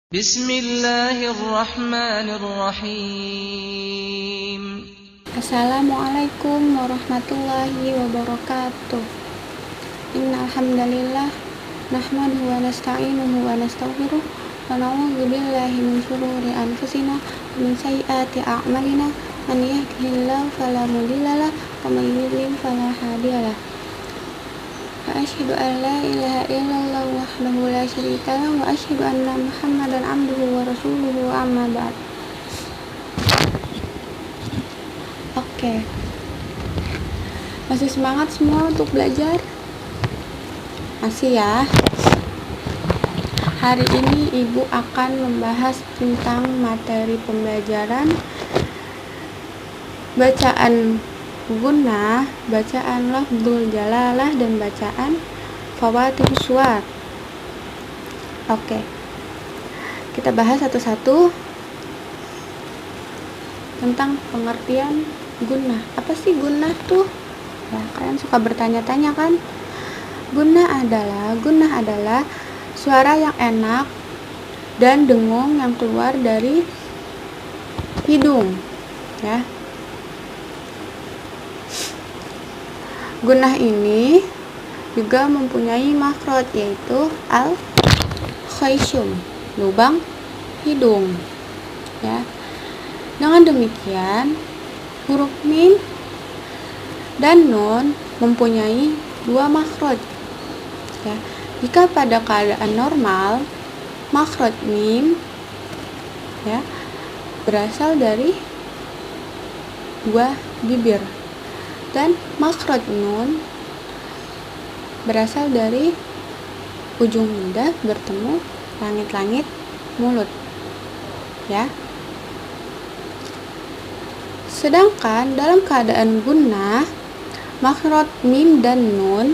Bismillahirrahmanirrahim. Assalamualaikum warahmatullahi wabarakatuh. Innal hamdalillah nahmaduhu wa nasta'inuhu wa nastaghfiruh wa na'udzu billahi min shururi anfusina wa min sayyiati a'malina. Man yahdihillahu fala mudhillalah wa man yudlil fala hadiyalah. Wa asyhadu an la ilaha illallah wahdahu la syarika lahu wa asyhadu anna Muhammadan abduhu wa rasuluhu amma ba'd. Oke. Masih semangat semua untuk belajar? Masih ya. Hari ini Ibu akan membahas tentang materi pembelajaran bacaan gunnah, bacaan lafdzul jalalah, dan bacaan fawatihus suwar. Oke. Kita bahas satu-satu tentang pengertian gunnah. Apa sih gunnah tuh? Ya, kalian suka bertanya-tanya kan? Gunnah adalah suara yang enak dan dengung yang keluar dari hidung, ya. Gunnah ini juga mempunyai makhraj, yaitu al-khayshum, lubang hidung, ya. Dengan demikian, huruf mim dan nun mempunyai dua makhraj, ya. Jika pada keadaan normal, makhraj mim, ya, berasal dari dua bibir, dan makhraj nun berasal dari ujung lidah bertemu langit-langit mulut, ya. Sedangkan dalam keadaan gunnah, makhraj mim dan nun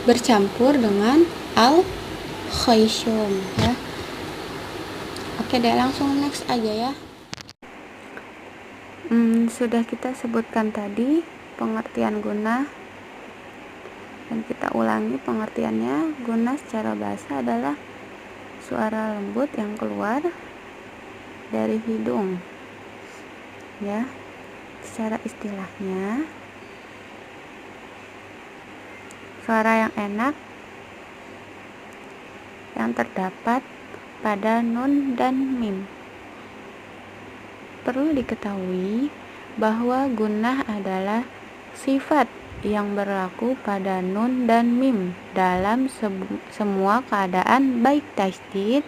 bercampur dengan al-khayshum, ya. Oke deh, langsung next aja ya. Sudah kita sebutkan tadi pengertian gunnah, dan kita ulangi pengertiannya. Gunnah secara bahasa adalah suara lembut yang keluar dari hidung, ya. Secara istilahnya, suara yang enak yang terdapat pada nun dan mim. Perlu diketahui bahwa gunnah adalah sifat yang berlaku pada nun dan mim dalam semua keadaan, baik tasydid,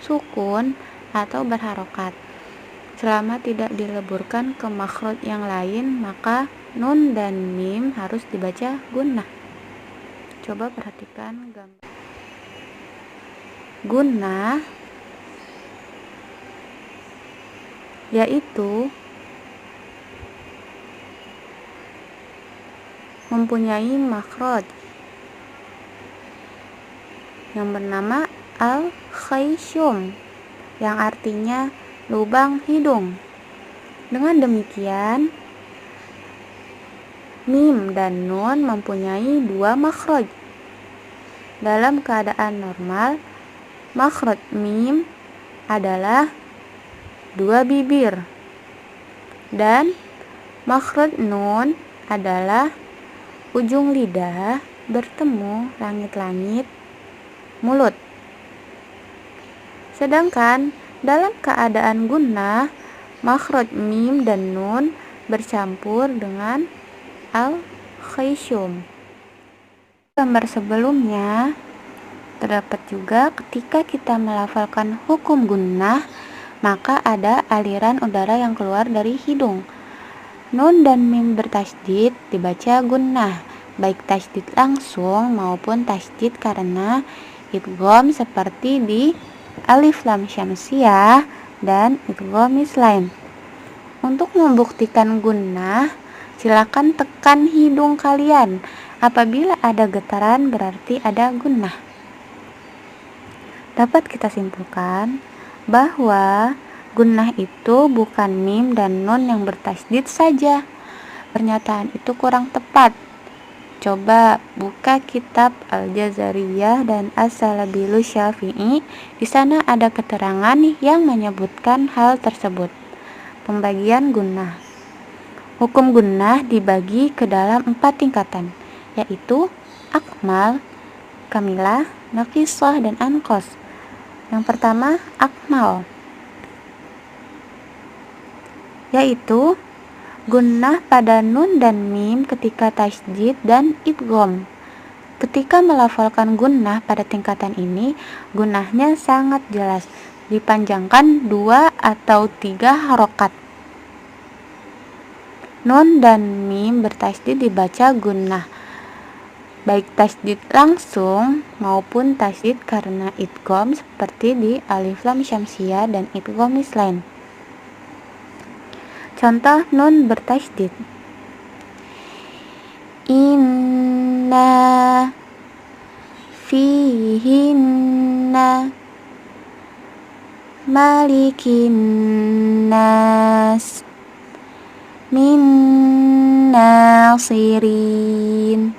sukun, atau berharokat. Selama tidak dileburkan ke makhraj yang lain, maka nun dan mim harus dibaca gunnah. Coba perhatikan gambar. Gunnah yaitu mempunyai makhraj yang bernama al-khayshum, yang artinya lubang hidung. Dengan demikian, mim dan nun mempunyai dua makhraj. Dalam keadaan normal, makhraj mim adalah dua bibir, dan makhraj nun adalah ujung lidah bertemu langit-langit mulut. Sedangkan dalam keadaan gunnah, makhraj mim dan nun bercampur dengan al-khayshum. Gambar sebelumnya terdapat juga ketika kita melafalkan hukum gunnah, maka ada aliran udara yang keluar dari hidung. Nun dan mim bertasydid dibaca gunnah, baik tasydid langsung maupun tasydid karena idgham seperti di alif lam syamsiyah dan idgham mislain. Untuk membuktikan gunnah, silakan tekan hidung kalian. Apabila ada getaran berarti ada gunnah. Dapat kita simpulkan bahwa gunnah itu bukan mim dan nun yang bertasydid saja. Pernyataan itu kurang tepat. Coba buka kitab Al-Jazariyah dan As-Salabilu Syafi'i. Di sana ada keterangan yang menyebutkan hal tersebut. Pembagian gunnah. Hukum gunnah dibagi ke dalam 4 tingkatan, yaitu akmal, kamilah, naqisah, dan anqos. Yang pertama, akmal, yaitu gunnah pada nun dan mim ketika tasydid dan idgham. Ketika melafalkan gunnah pada tingkatan ini, gunnahnya sangat jelas, dipanjangkan 2 atau 3 harokat. Nun dan mim bertasydid dibaca gunnah, baik tasydid langsung maupun tasydid karena idgham seperti di alif lam syamsiyah dan idgham mislain. Contoh nun bertasydid. Inna, fihinna, malikin nas, min nasirin.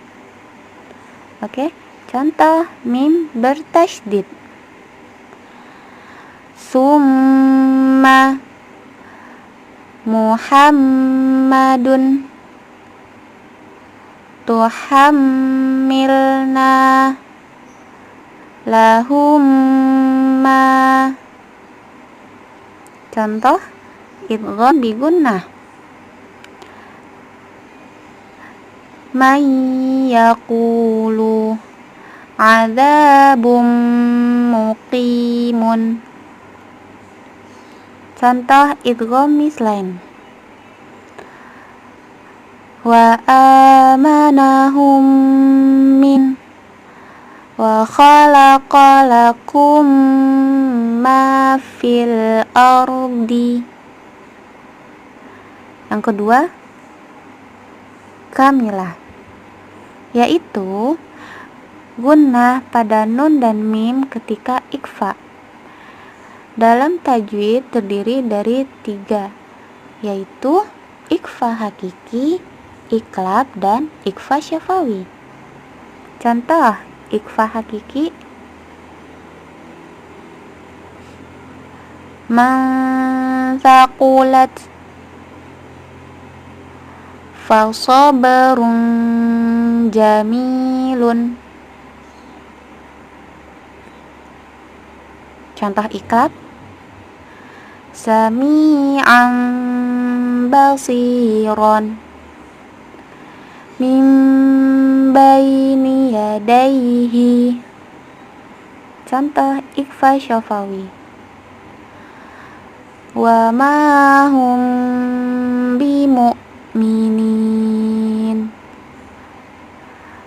Oke, contoh mim bertasydid. Summa, Muhammadun, tuhammilna, lahumma. Contoh idgham bi gunnah. Man yaqulu adzabum muqimun. Contoh idgham mislain. Wa amanahum min, wa khalaqa lakum ma fil ardi. Yang kedua, kamilah, yaitu gunnah pada nun dan mim ketika ikhfa. Dalam tajwid terdiri dari 3, yaitu ikhfa hakiki, iklab, dan ikhfa syafawi. Contoh ikhfa hakiki, man thaqulat fasabarun jamilun. Contoh iklab, sami'an basiron, min baini yadaihi. Contoh ikhfa syafawi, wa ma hum bimu'minin,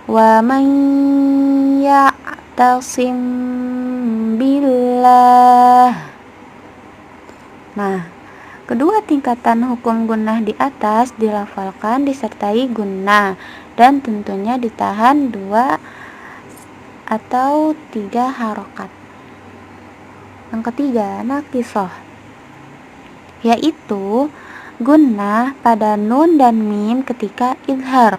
wa man ya'tasim billah. Nah, kedua tingkatan hukum gunnah di atas dilafalkan disertai gunnah dan tentunya ditahan 2 atau 3 harokat. Yang ketiga, naqisah, yaitu gunnah pada nun dan mim ketika idhar.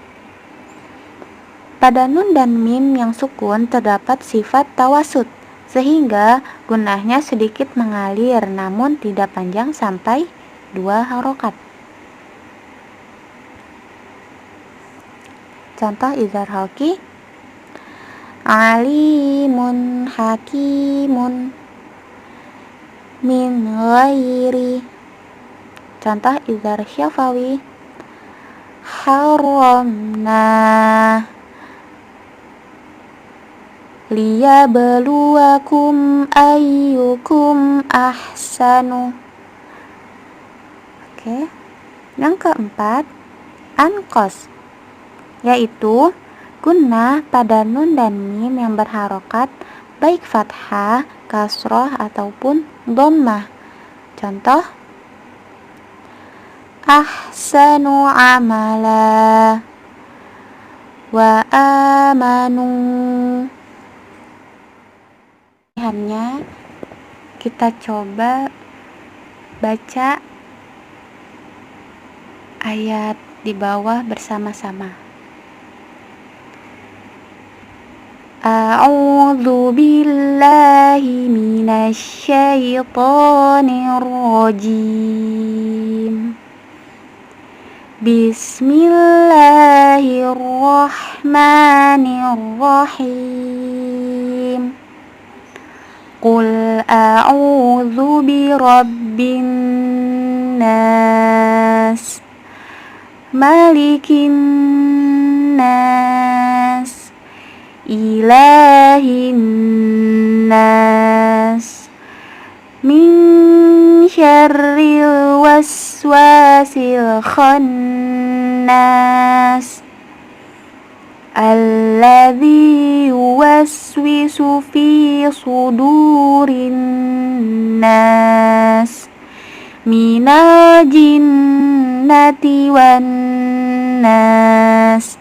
Pada nun dan mim yang sukun terdapat sifat tawasud, sehingga gunnahnya sedikit mengalir namun tidak panjang sampai 2 harokat. Contoh izhar halki, alimun hakimun, min ghairi. Contoh izhar syafawi, haramna, liyabluwakum ayyukum ahsanu. Oke. Yang keempat, anqos, yaitu gunnah pada nun dan mim yang berharokat baik fathah, kasroh, ataupun dhammah. Contoh ahsanu amala, wa amanu. Hanya kita coba baca ayat di bawah bersama-sama. A'udzu billahi minasy syaithanir rajim. Bismillahirrahmanirrahim. Qul a'udzu birabbin nas, malikin nas, ilahin nas, min syarril waswasil khannas, alladzi yuwaswisu fi sudurin nas, minal jinnati wan nas.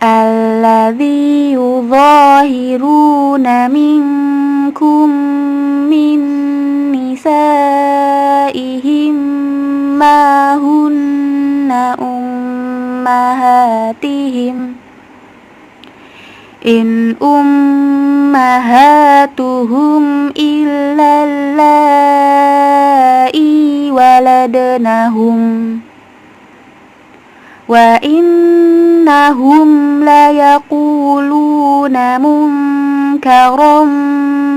Alladzi yudhahiruna minkum min nisaihim ma hunna ummahatihim in ummahatuhum illa allai waladnahum wa innahum layaquluna munkaram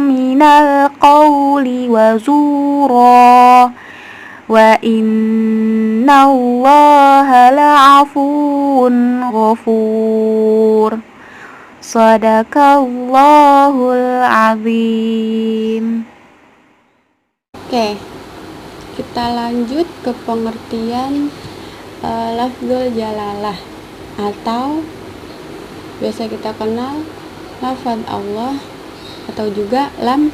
minal qawli wa zura wa innallaha la'afuwun ghafur. Shadaqallahul azim. Oke, kita lanjut ke pengertian lafzul jalalah atau biasa kita kenal lafaz Allah atau juga lam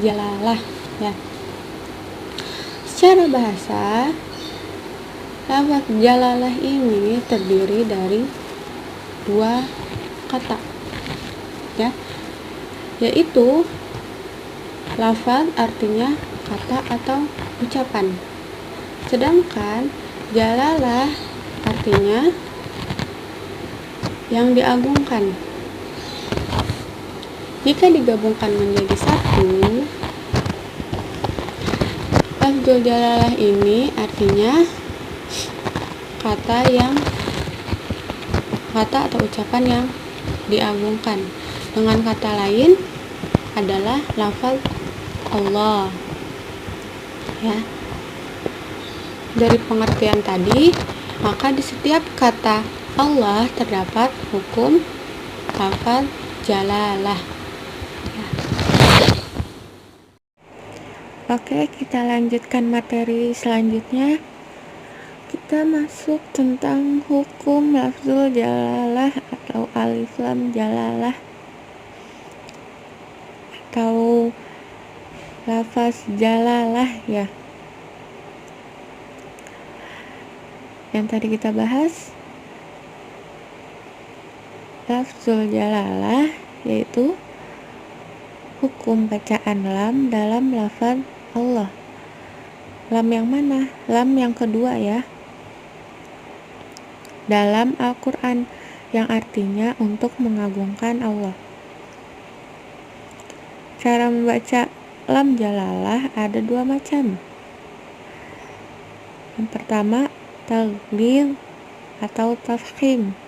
jalalah ya. Secara bahasa, lafaz jalalah ini terdiri dari dua kata ya, yaitu lafaz artinya kata atau ucapan, sedangkan jalalah artinya yang diagungkan. Jika digabungkan menjadi satu, lafzul jalalah ini artinya kata atau ucapan yang diagungkan. Dengan kata lain adalah lafaz Allah ya. Dari pengertian tadi, maka di setiap kata Allah terdapat hukum lafaz jalalah ya. Oke, kita lanjutkan materi selanjutnya. Kita masuk tentang hukum lafzul jalalah atau alif lam jalalah atau lafaz jalalah ya. Yang tadi kita bahas, lafzul jalalah yaitu hukum bacaan lam dalam lafaz Allah. Lam yang mana? Lam yang kedua ya, dalam Al-Quran, yang artinya untuk mengagungkan Allah. Cara membaca lam jalalah ada dua macam. Yang pertama, taglidz atau tafkhim.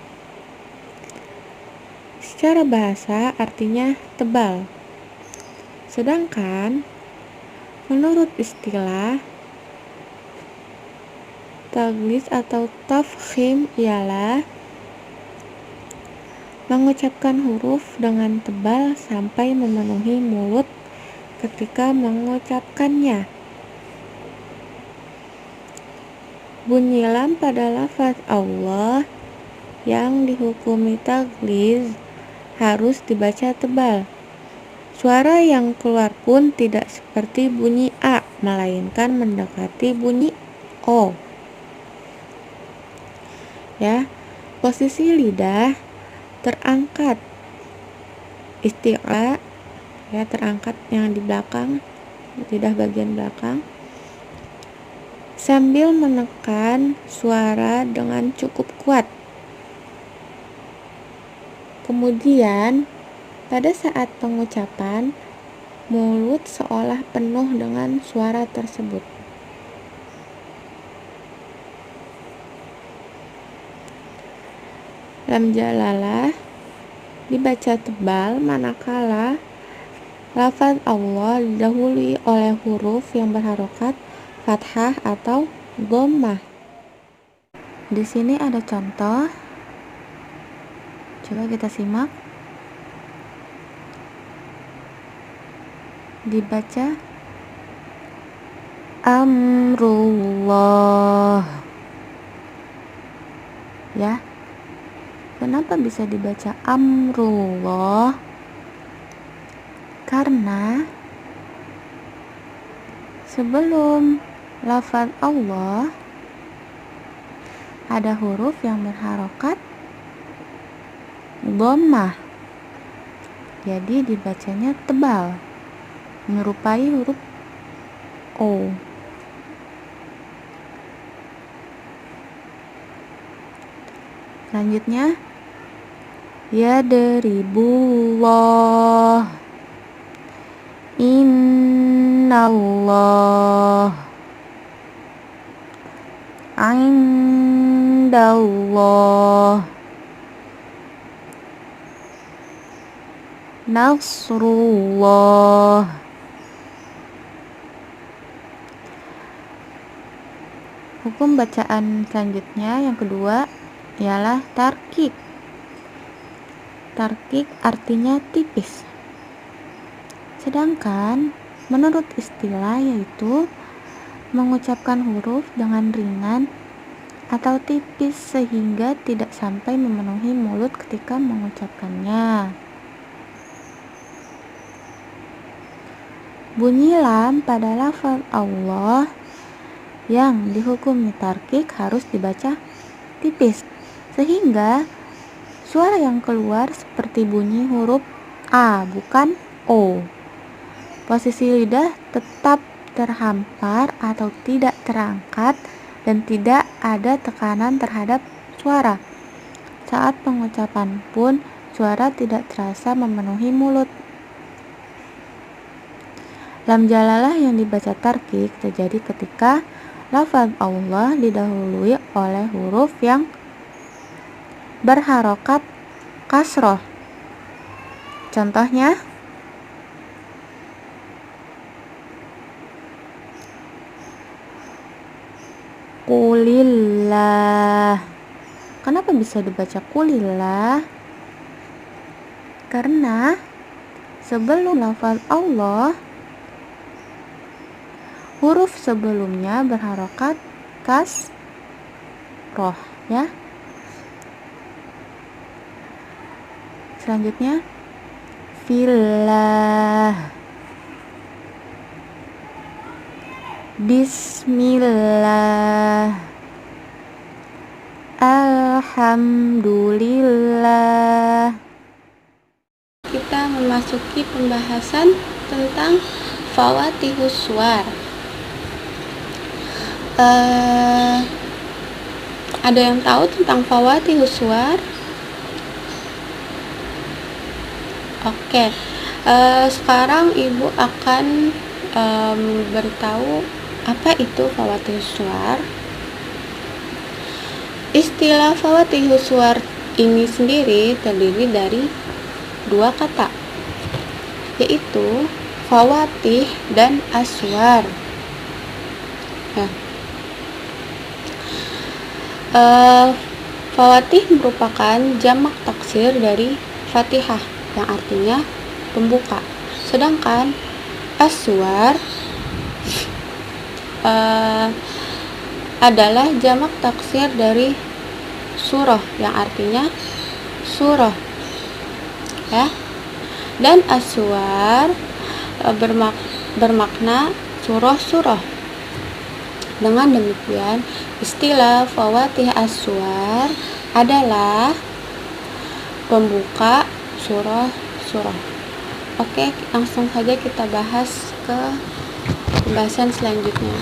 Secara bahasa artinya tebal. Sedangkan menurut istilah, taglidz atau tafkhim ialah mengucapkan huruf dengan tebal sampai memenuhi mulut ketika mengucapkannya. Bunyi lam pada lafaz Allah yang dihukumi taglidz harus dibaca tebal. Suara yang keluar pun tidak seperti bunyi A, melainkan mendekati bunyi O. Ya, posisi lidah terangkat, isti'la ya, terangkat yang di belakang, lidah bagian belakang, sambil menekan suara dengan cukup kuat. Kemudian, pada saat pengucapan, mulut seolah penuh dengan suara tersebut. Lam jalalah dibaca tebal manakala lafaz Allah didahului oleh huruf yang berharokat fathah atau dhammah. Di sini ada contoh. Coba kita simak. Dibaca amrullah. Ya. Kenapa bisa dibaca amrullah? Karena sebelum lafaz Allah ada huruf yang berharokat dhammah. Jadi dibacanya tebal, menyerupai huruf O. Selanjutnya, yadribullah, innallah, indallah, nasrullah. Hukum bacaan selanjutnya yang kedua ialah tarkik. Tarkik artinya tipis. Sedangkan menurut istilah yaitu mengucapkan huruf dengan ringan atau tipis sehingga tidak sampai memenuhi mulut ketika mengucapkannya. Bunyi lam pada lafaz Allah yang dihukumi tarkik harus dibaca tipis sehingga suara yang keluar seperti bunyi huruf A bukan O. Posisi lidah tetap terhampar atau tidak terangkat dan tidak ada tekanan terhadap suara. Saat pengucapan pun suara tidak terasa memenuhi mulut. Lam jalalah yang dibaca tarkik terjadi ketika lafaz Allah didahului oleh huruf yang berharokat kasroh. Contohnya, kulillah. Kenapa bisa dibaca kulillah? Karena sebelum lafaz Allah, huruf sebelumnya berharokat kasroh, ya. Selanjutnya, fillah, bismillah, alhamdulillah. Kita memasuki pembahasan tentang fawatihus suwar. Ada yang tahu tentang fawatihus suwar? Oke, sekarang Ibu akan memberitahu apa itu fawatihus suwar. Istilah fawatihus suwar ini sendiri terdiri dari dua kata, yaitu fawatih dan aswar. Fawatih merupakan jamak taksir dari Fatihah yang artinya pembuka. Sedangkan aswar adalah jamak taksir dari surah yang artinya surah. Ya. Dan aswar bermakna surah-surah. Dengan demikian, istilah fawatih aswar adalah pembuka surah-surah. Oke, langsung saja kita bahas ke pembahasan selanjutnya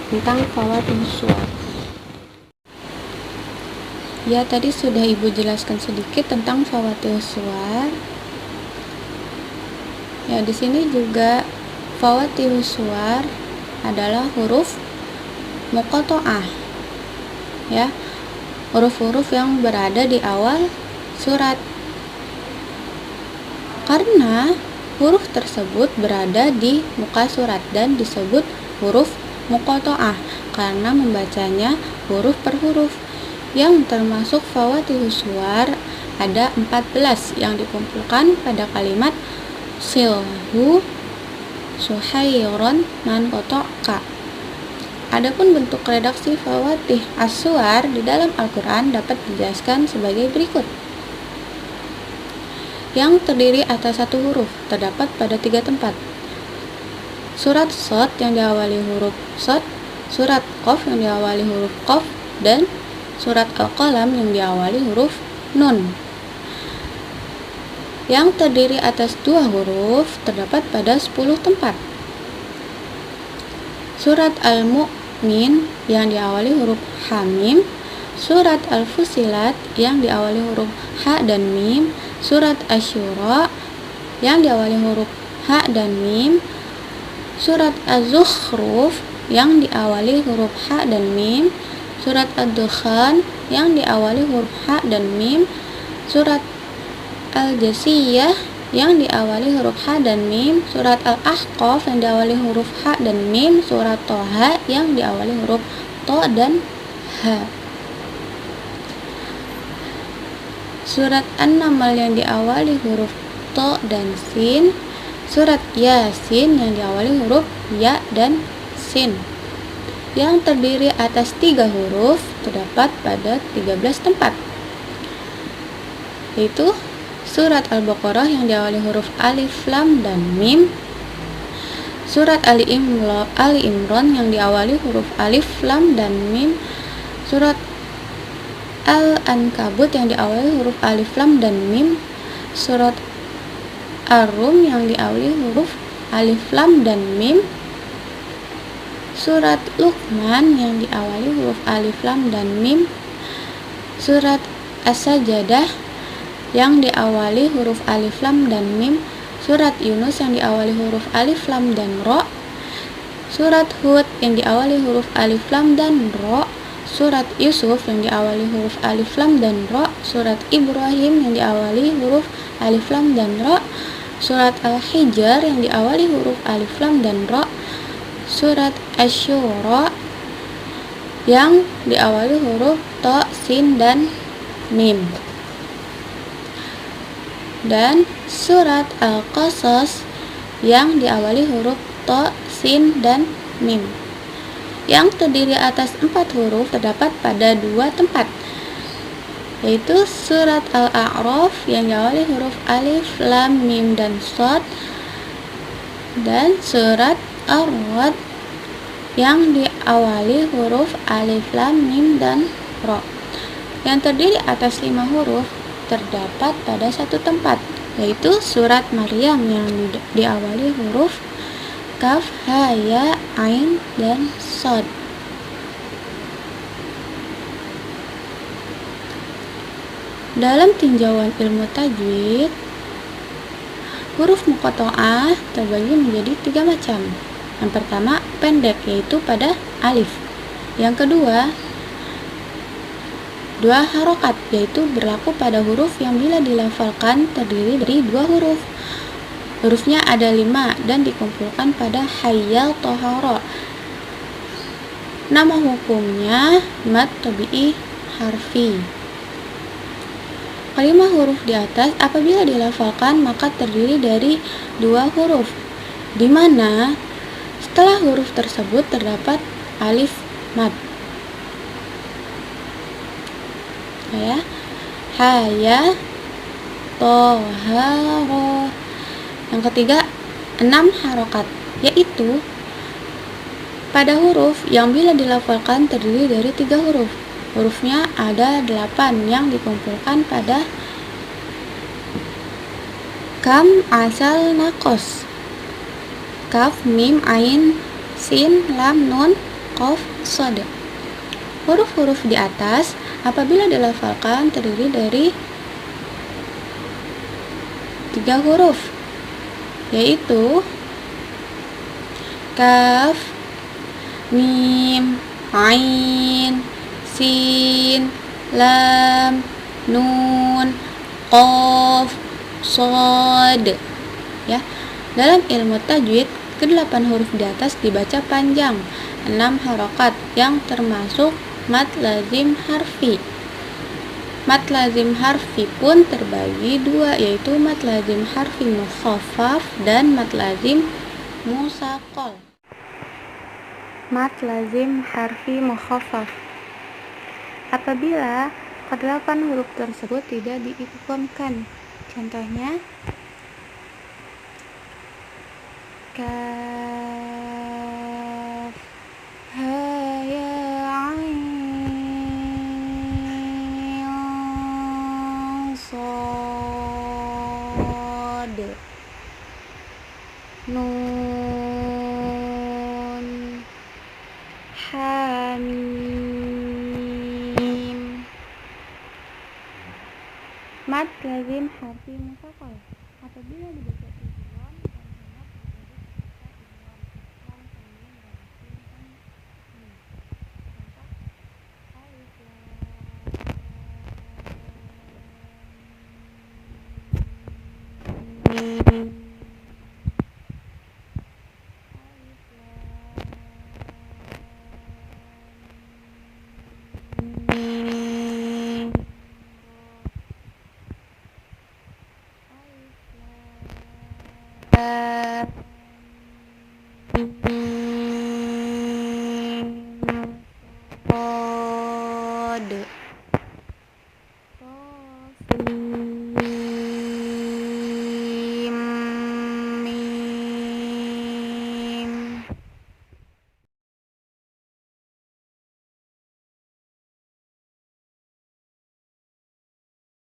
tentang fawatih suwar. Ya, tadi sudah Ibu jelaskan sedikit tentang fawatihus suwar. Ya, di sini juga fawatihus suwar adalah huruf muqatta'ah. Ya, huruf-huruf yang berada di awal surat. Karena huruf tersebut berada di muka surat dan disebut huruf muqatta'ah karena membacanya huruf per huruf. Yang termasuk fawatihus suwar ada 14 yang dikumpulkan pada kalimat silhu suhairon man kotoka. Adapun bentuk redaksi fawatih as-suwar di dalam Al-Quran dapat dijelaskan sebagai berikut. Yang terdiri atas satu huruf terdapat pada 3 tempat. Surat Shad yang diawali huruf Shad, surat Qaf yang diawali huruf Qaf, dan surat Al-Qalam yang diawali huruf Nun. Yang terdiri atas 2 huruf terdapat pada 10 tempat. Surat Al-Mu'min yang diawali huruf Hamim, surat Al-Fusilat yang diawali huruf Ha dan Mim, surat Asy-Syura yang diawali huruf Ha dan Mim, surat Az-Zukhruf yang diawali huruf Ha dan Mim, surat Ad-Dukhan yang diawali huruf Ha dan Mim, surat Al-Jasiyah yang diawali huruf Ha dan Mim, surat Al-Ahqaf yang diawali huruf Ha dan Mim, surat Toha yang diawali huruf To dan Ha, surat An-Naml yang diawali huruf To dan Sin, surat Yasin yang diawali huruf Ya dan Sin. Yang terdiri atas 3 huruf terdapat pada 13 tempat, yaitu surat Al-Baqarah yang diawali huruf Alif, Lam, dan Mim, surat Ali Imran yang diawali huruf Alif, Lam, dan Mim, surat Al-Ankabut yang diawali huruf Alif, Lam, dan Mim, surat Ar-Rum yang diawali huruf Alif, Lam, dan Mim, surat Luqman yang diawali huruf Alif, Lam, dan Mim, surat As-Sajadah yang diawali huruf Alif, Lam, dan Mim, surat Yunus yang diawali huruf Alif, Lam, dan Ro, surat Hud yang diawali huruf Alif, Lam, dan Ro, surat Yusuf yang diawali huruf Alif, Lam, dan Ro, surat Ibrahim yang diawali huruf Alif, Lam, dan Ro, surat Al-Hijr yang diawali huruf Alif, Lam, dan Ro, surat Asy-Syura yang diawali huruf To, Sin, dan Mim, dan surat Al-Qasas yang diawali huruf To, Sin, dan Mim. Yang terdiri atas 4 huruf terdapat pada 2 tempat, yaitu surat Al-A'raf yang diawali huruf Alif, Lam, Mim, dan Shad, dan surat Ar-Ra'd yang diawali huruf Alif, Lam, Mim, dan Ro. Yang terdiri atas 5 huruf terdapat pada 1 tempat, yaitu surat Maryam yang diawali huruf Kaf, Ha, Ya, Ain, dan Shad. Dalam tinjauan ilmu tajwid, huruf muqatta'ah terbagi menjadi 3 macam. Yang pertama pendek, yaitu pada alif. Yang kedua 2 harokat, yaitu berlaku pada huruf yang bila dilafalkan terdiri dari 2 huruf. Hurufnya ada 5 dan dikumpulkan pada hayyal tohara. Nama hukumnya mad tabi'i harfi. Kelima huruf di atas apabila dilafalkan maka terdiri dari 2 huruf, di mana setelah huruf tersebut terdapat alif mad. Ya, haya, toharo. Yang ketiga 6 harokat, yaitu pada huruf yang bila dilafalkan terdiri dari 3 huruf. Hurufnya ada 8 yang dikumpulkan pada kam, asal, nakos, kaf, mim, ain, sin, lam, nun, qaf, shad. Huruf-huruf di atas apabila dilafalkan terdiri dari 3 huruf, yaitu kaf, mim, ain, sin, lam, nun, qaf, shad. Ya. Dalam ilmu tajwid, ke-8 huruf di atas dibaca panjang, 6 harokat yang termasuk mad lazim harfi. Mad lazim harfi pun terbagi 2, yaitu mad lazim harfi mukhaffaf dan mad lazim musaqqal. Mad lazim harfi mukhaffaf. Apabila ke-8 huruf tersebut tidak diidghamkan. Contohnya kaf, ha, ya, ain, shad, nun, ha, mim. Mad lazim harfi musaqqal apabila dibaca